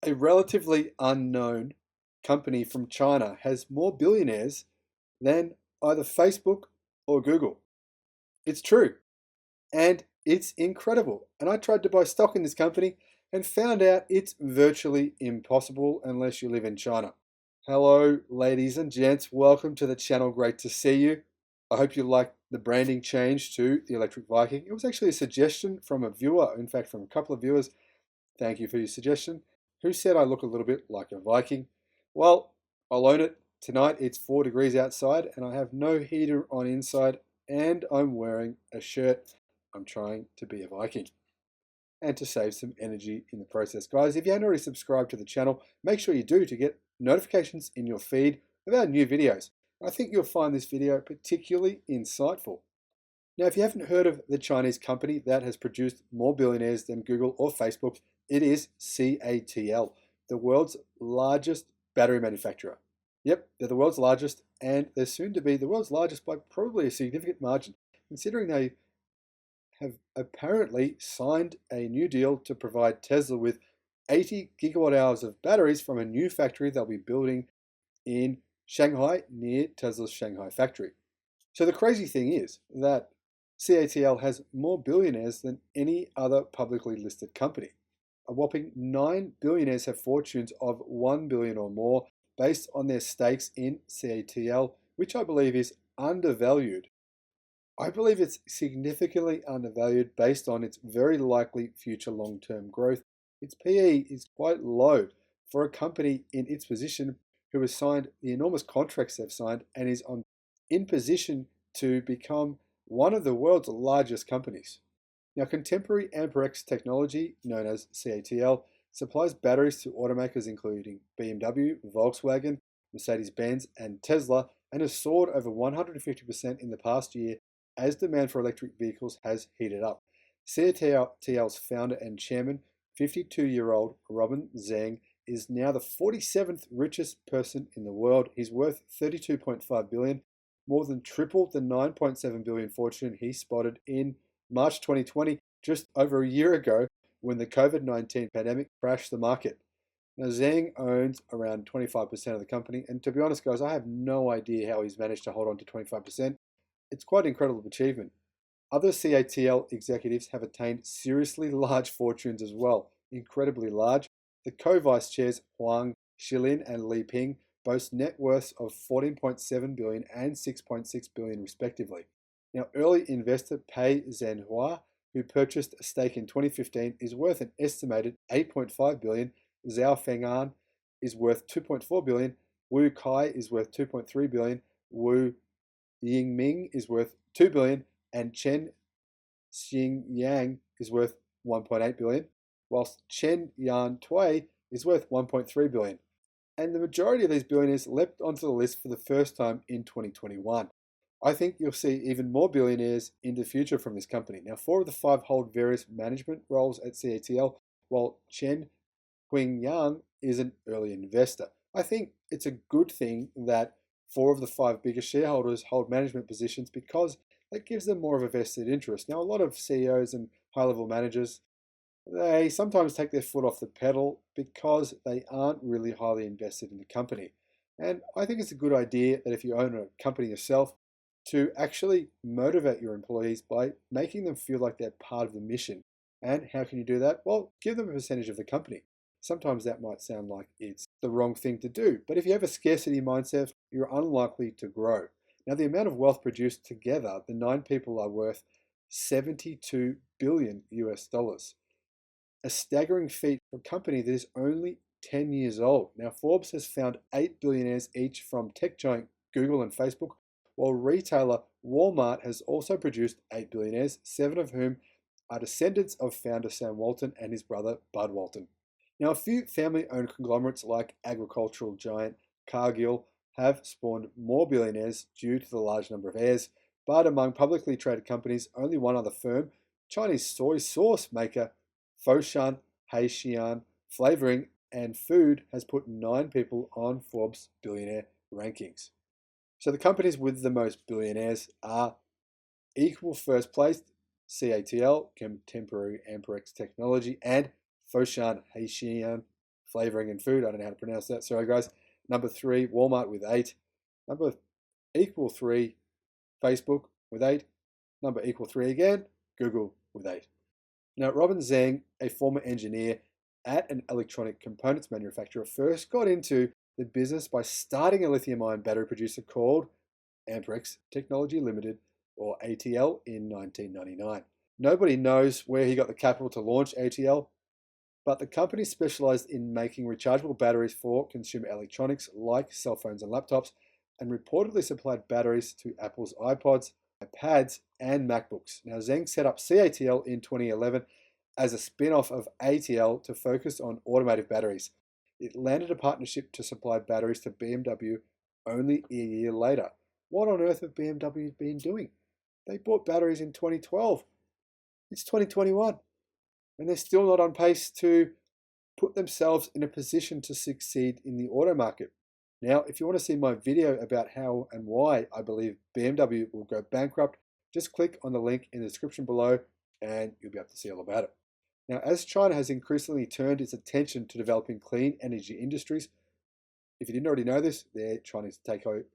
A relatively unknown company from China has more billionaires than either Facebook or Google. It's true, and it's incredible. And I tried to buy stock in this company and found out it's virtually impossible unless you live in China. Hello, ladies and gents. Welcome to the channel. Great to see you. I hope you like the branding change to the Electric Viking. It was actually a suggestion from a viewer, in fact, from a couple of viewers. Thank you for your suggestion. Who said I look a little bit like a Viking? Well, I'll own it. Tonight it's 4 degrees outside and I have no heater on inside and I'm wearing a shirt. I'm trying to be a Viking and to save some energy in the process. Guys, if you haven't already subscribed to the channel, make sure you do to get notifications in your feed of our new videos. I think you'll find this video particularly insightful. Now, if you haven't heard of the Chinese company that has produced more billionaires than Google or Facebook, it is CATL, the world's largest battery manufacturer. Yep, they're the world's largest, and they're soon to be the world's largest by probably a significant margin, considering they have apparently signed a new deal to provide Tesla with 80 gigawatt hours of batteries from a new factory they'll be building in Shanghai near Tesla's Shanghai factory. So the crazy thing is that CATL has more billionaires than any other publicly listed company. A whopping 9 billionaires have fortunes of 1 billion or more based on their stakes in CATL, which I believe is undervalued. I believe it's significantly undervalued based on its very likely future long-term growth. Its PE is quite low for a company in its position who has signed the enormous contracts they've signed and is in position to become one of the world's largest companies. Now, contemporary AmpereX technology, known as CATL, supplies batteries to automakers including BMW, Volkswagen, Mercedes-Benz, and Tesla, and has soared over 150% in the past year as demand for electric vehicles has heated up. CATL's founder and chairman, 52-year-old Robin Zhang, is now the 47th richest person in the world. He's worth $32.5 billion, more than triple the $9.7 billion fortune he spotted in March 2020, just over a year ago when the COVID-19 pandemic crashed the market. Now, Zhang owns around 25% of the company, and to be honest, guys, I have no idea how he's managed to hold on to 25%. It's quite an incredible achievement. Other CATL executives have attained seriously large fortunes as well, incredibly large. The co-vice chairs Huang Shilin and Li Ping boast net worths of 14.7 billion and 6.6 billion respectively. Now, early investor Pei Zhenhua, who purchased a stake in 2015, is worth an estimated 8.5 billion. Zhao Feng'an is worth 2.4 billion. Wu Kai is worth 2.3 billion. Wu Yingming is worth 2 billion, and Chen Xingyang is worth 1.8 billion, whilst Chen Yan Tui is worth 1.3 billion. And the majority of these billionaires leapt onto the list for the first time in 2021. I think you'll see even more billionaires in the future from this company. Now, 4 of the 5 hold various management roles at CATL, while Chen Huingyang is an early investor. I think it's a good thing that 4 of the 5 biggest shareholders hold management positions because that gives them more of a vested interest. Now, a lot of CEOs and high-level managers, they sometimes take their foot off the pedal because they aren't really highly invested in the company. And I think it's a good idea that if you own a company yourself, to actually motivate your employees by making them feel like they're part of the mission. And how can you do that? Well, give them a percentage of the company. Sometimes that might sound like it's the wrong thing to do, but if you have a scarcity mindset, you're unlikely to grow. Now, the amount of wealth produced together, the 9 people are worth 72 billion US dollars. A staggering feat for a company that is only 10 years old. Now, Forbes has found 8 billionaires each from tech giant Google and Facebook, while retailer Walmart has also produced 8 billionaires, 7 of whom are descendants of founder Sam Walton and his brother Bud Walton. Now, a few family-owned conglomerates like agricultural giant Cargill have spawned more billionaires due to the large number of heirs, but among publicly traded companies, only one other firm, Chinese soy sauce maker Foshan Haixian Flavoring and Food, has put 9 people on Forbes billionaire rankings. So the companies with the most billionaires are equal first place CATL, Contemporary AmpereX Technology, and Foshan Haixian flavoring in food. I don't know how to pronounce that. Sorry, guys. Number 3, Walmart with 8. Number equal 3, Facebook with 8. Number equal 3 again, Google with 8. Now, Robin Zhang, a former engineer at an electronic components manufacturer, first got into the business by starting a lithium-ion battery producer called Amperex Technology Limited, or ATL, in 1999. Nobody knows where he got the capital to launch ATL, but the company specialized in making rechargeable batteries for consumer electronics like cell phones and laptops, and reportedly supplied batteries to Apple's iPods, iPads, and MacBooks. Now, Zhang set up CATL in 2011 as a spin-off of ATL to focus on automotive batteries. It landed a partnership to supply batteries to BMW only a year later. What on earth have BMW been doing? They bought batteries in 2012. It's 2021, and they're still not on pace to put themselves in a position to succeed in the auto market. Now, if you want to see my video about how and why I believe BMW will go bankrupt, just click on the link in the description below and you'll be able to see all about it. Now, as China has increasingly turned its attention to developing clean energy industries, if you didn't already know this, they're trying to take over.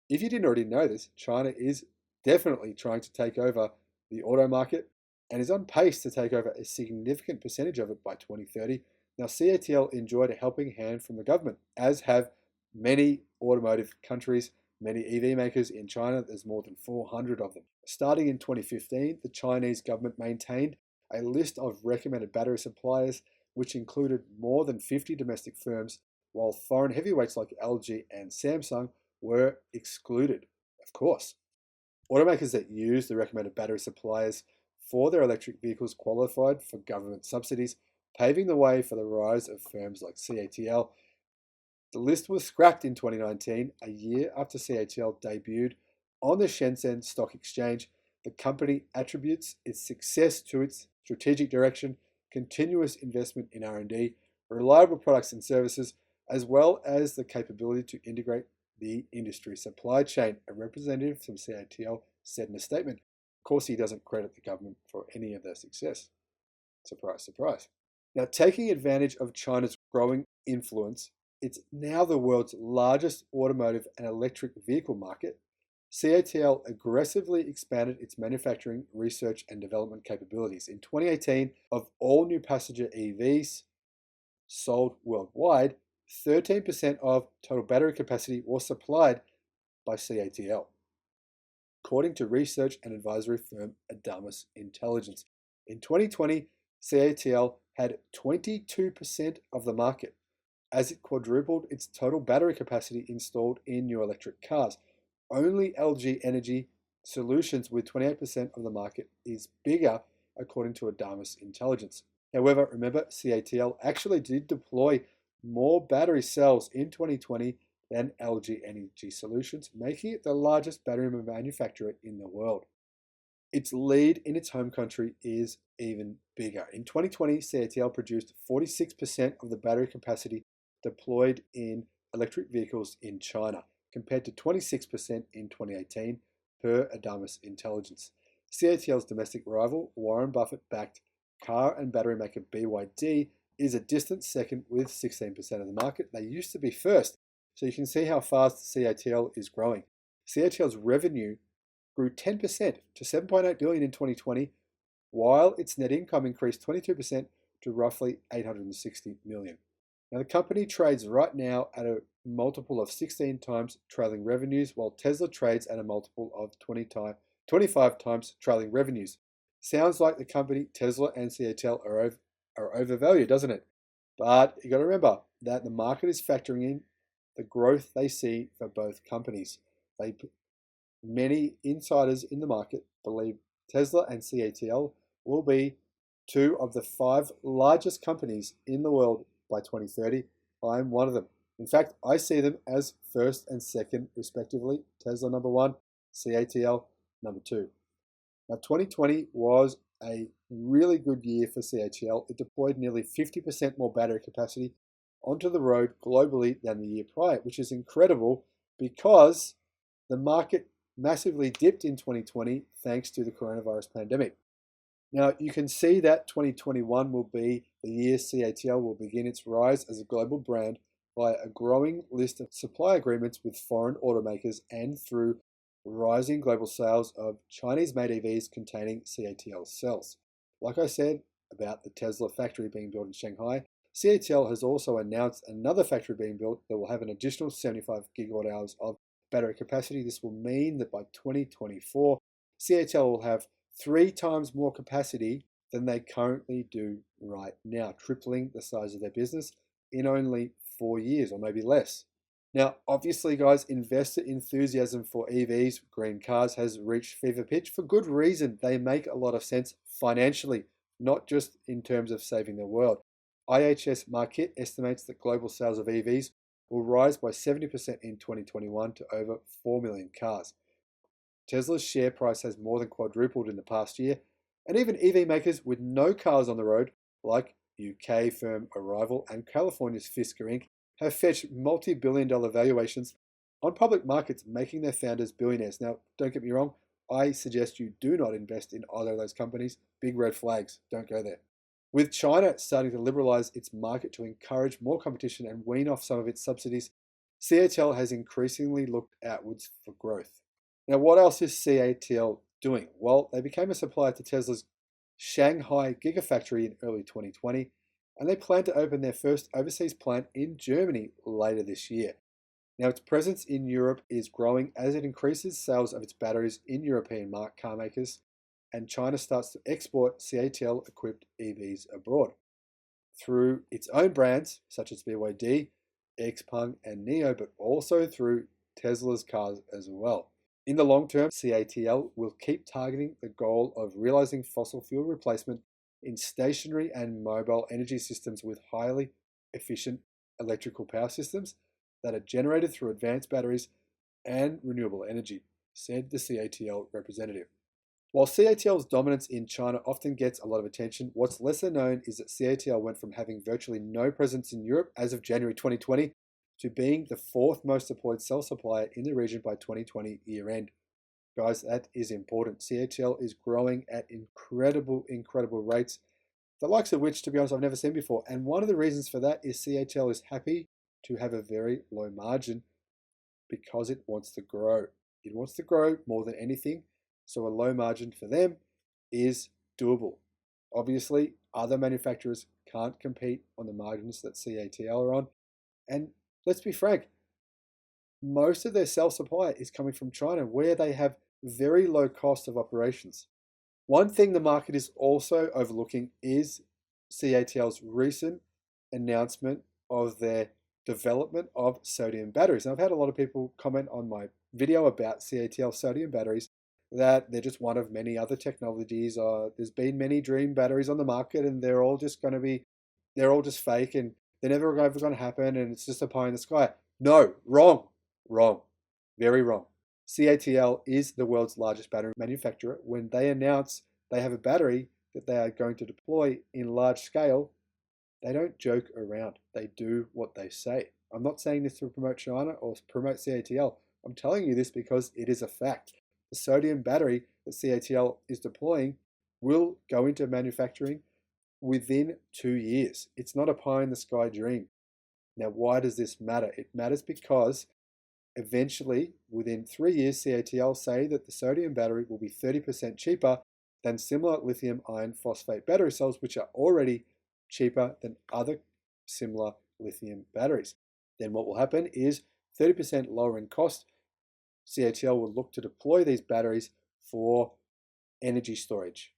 If you didn't already know this, China is definitely trying to take over the auto market and is on pace to take over a significant percentage of it by 2030. Now, CATL enjoyed a helping hand from the government, as have many automotive countries, many EV makers in China. There's more than 400 of them. Starting in 2015, the Chinese government maintained a list of recommended battery suppliers, which included more than 50 domestic firms, while foreign heavyweights like LG and Samsung were excluded. Of course, automakers that use the recommended battery suppliers for their electric vehicles qualified for government subsidies, paving the way for the rise of firms like CATL. The list was scrapped in 2019, a year after CATL debuted on the Shenzhen Stock Exchange. The company attributes its success to its strategic direction, continuous investment in R&D, reliable products and services, as well as the capability to integrate the industry supply chain, a representative from CATL said in a statement. Of course, he doesn't credit the government for any of their success. Surprise, surprise. Now, taking advantage of China's growing influence, it's now the world's largest automotive and electric vehicle market. CATL aggressively expanded its manufacturing, research, and development capabilities. In 2018, of all new passenger EVs sold worldwide, 13% of total battery capacity was supplied by CATL, according to research and advisory firm Adamas Intelligence. In 2020, CATL had 22% of the market, as it quadrupled its total battery capacity installed in new electric cars. Only LG Energy Solutions, with 28% of the market, is bigger, according to Adamas Intelligence. However, remember, CATL actually did deploy more battery cells in 2020 than LG Energy Solutions, making it the largest battery manufacturer in the world. Its lead in its home country is even bigger. In 2020, CATL produced 46% of the battery capacity deployed in electric vehicles in China, compared to 26% in 2018, per Adamas Intelligence. CATL's domestic rival, Warren Buffett-backed car and battery maker BYD, is a distant second with 16% of the market. They used to be first, so you can see how fast CATL is growing. CATL's revenue grew 10% to $7.8 billion in 2020, while its net income increased 22% to roughly $860 million. Now, the company trades right now at a multiple of 16 times trailing revenues, while Tesla trades at a multiple of 25 times trailing revenues. Sounds like the company Tesla and CATL are overvalued, doesn't it? But you got to remember that the market is factoring in the growth they see for both companies. Many insiders in the market believe Tesla and CATL will be two of the 5 largest companies in the world by 2030. I'm one of them. In fact, I see them as first and second, respectively. Tesla number 1, CATL number 2. Now, 2020 was a really good year for CATL. It deployed nearly 50% more battery capacity onto the road globally than the year prior, which is incredible because the market massively dipped in 2020 thanks to the coronavirus pandemic. Now, you can see that 2021 will be the year CATL will begin its rise as a global brand via a growing list of supply agreements with foreign automakers and through rising global sales of Chinese-made EVs containing CATL cells. Like I said about the Tesla factory being built in Shanghai, CATL has also announced another factory being built that will have an additional 75 gigawatt hours of battery capacity. This will mean that by 2024, CATL will have 3 times more capacity than they currently do right now, tripling the size of their business in only 4 years or maybe less. Now, obviously, guys, investor enthusiasm for EVs, green cars, has reached fever pitch for good reason. They make a lot of sense financially, not just in terms of saving the world. IHS Markit estimates that global sales of EVs will rise by 70% in 2021 to over 4 million cars. Tesla's share price has more than quadrupled in the past year, and even EV makers with no cars on the road, like UK firm Arrival and California's Fisker Inc., have fetched multi-billion-dollar valuations on public markets, making their founders billionaires. Now, don't get me wrong, I suggest you do not invest in either of those companies. Big red flags, don't go there. With China starting to liberalize its market to encourage more competition and wean off some of its subsidies, CATL has increasingly looked outwards for growth. Now, what else is CATL doing? Well, they became a supplier to Tesla's Shanghai Gigafactory in early 2020, and they plan to open their first overseas plant in Germany later this year. Now, its presence in Europe is growing as it increases sales of its batteries in European car makers, and China starts to export CATL-equipped EVs abroad through its own brands, such as BYD, Xpeng, and NIO, but also through Tesla's cars as well. In the long term, CATL will keep targeting the goal of realizing fossil fuel replacement in stationary and mobile energy systems with highly efficient electrical power systems that are generated through advanced batteries and renewable energy, said the CATL representative. While CATL's dominance in China often gets a lot of attention, what's lesser known is that CATL went from having virtually no presence in Europe as of January 2020 to being the 4th most deployed cell supplier in the region by 2020 year end. Guys, that is important. CATL is growing at incredible rates, the likes of which, to be honest, I've never seen before. And one of the reasons for that is CATL is happy to have a very low margin because it wants to grow. It wants to grow more than anything, so a low margin for them is doable. Obviously, other manufacturers can't compete on the margins that CATL are on. And let's be frank, most of their cell supply is coming from China, where they have very low cost of operations. One thing the market is also overlooking is CATL's recent announcement of their development of sodium batteries. Now, I've had a lot of people comment on my video about CATL sodium batteries that they're just one of many other technologies. There's been many dream batteries on the market, and they're all just fake, and they're never ever going to happen, and it's just a pie in the sky. No, wrong, very wrong. CATL is the world's largest battery manufacturer. When they announce they have a battery that they are going to deploy in large scale, they don't joke around. They do what they say. I'm not saying this to promote China or promote CATL. I'm telling you this because it is a fact. The sodium battery that CATL is deploying will go into manufacturing within 2 years. It's not a pie in the sky dream. Now, why does this matter? It matters because eventually, within 3 years, CATL say that the sodium battery will be 30% cheaper than similar lithium iron phosphate battery cells, which are already cheaper than other similar lithium batteries. Then what will happen is 30% lower in cost. CATL will look to deploy these batteries for energy storage.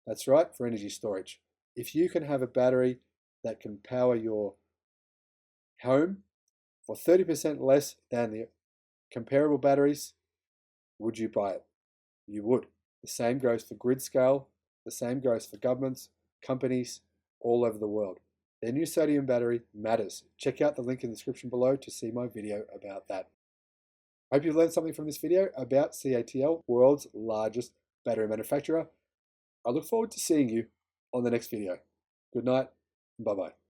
That's right, for energy storage. If you can have a battery that can power your home for 30% less than the comparable batteries, would you buy it? You would. The same goes for grid scale. The same goes for governments, companies all over the world. Their new sodium battery matters. Check out the link in the description below to see my video about that. I hope you've learned something from this video about CATL, world's largest battery manufacturer. I look forward to seeing you on the next video. Good night, and bye-bye.